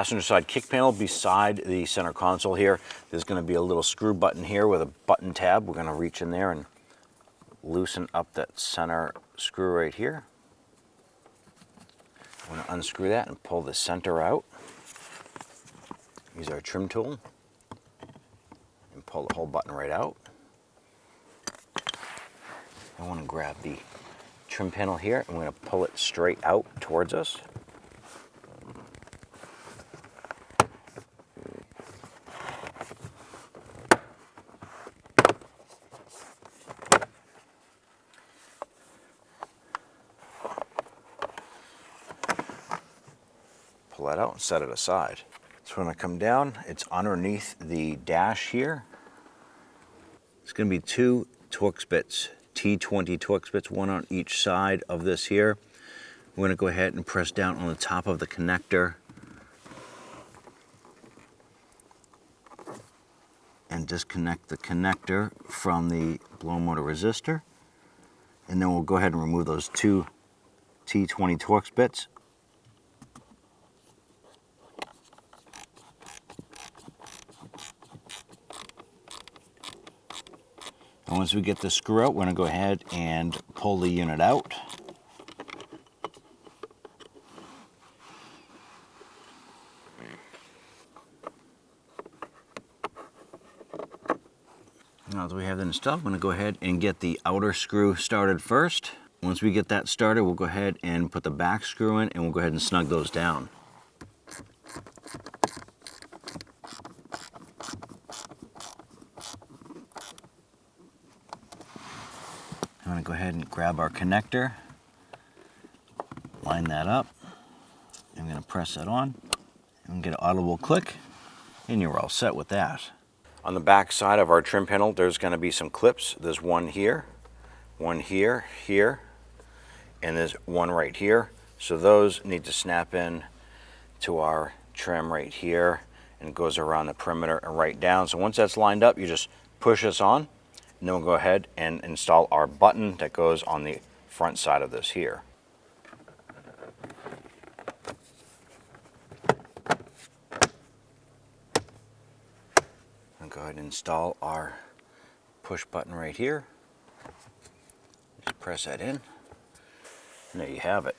passenger side kick panel beside the center console here, there's going to be a little screw button here with a button tab. We're going to reach in there and loosen up that center screw right here. I'm going to unscrew that and pull the center out. Use our trim tool and pull the whole button right out. I want to grab the trim panel here and we're going to pull it straight out towards us. Pull that out and set it aside. So when I come down, it's underneath the dash here. It's going to be 2 Torx bits, T20 Torx bits, one on each side of this here. We're going to go ahead and press down on the top of the connector and disconnect the connector from the blow motor resistor. And then we'll go ahead and remove those 2 T20 Torx bits. And once we get the screw out, we're going to go ahead and pull the unit out. Now that we have that installed, I'm going to go ahead and get the outer screw started first. Once we get that started, we'll go ahead and put the back screw in and we'll go ahead and snug those down. I'm going to go ahead and grab our connector, line that up. I'm going to press that on and get an audible click, and you're all set with that. On the back side of our trim panel, there's going to be some clips. There's one here, here, and there's one right here. So those need to snap in to our trim right here, and it goes around the perimeter and right down. So once that's lined up, you just push this on. And then we'll go ahead and install our button that goes on the front side of this here. I'll go ahead and install our push button right here. Just press that in, and there you have it.